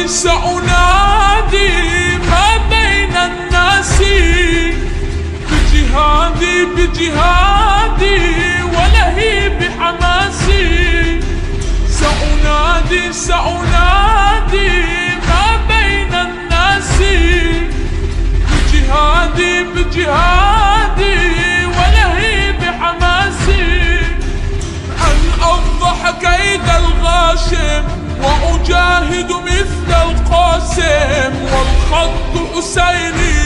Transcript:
سأنادي ما بين الناس بجهادي ولهيب حماسي. سأنادي ما بين الناس بجهادي ولهيب حماسي. أن أفضح كيد الغاشم وأجاهد مثل القاسم. والخط حسيني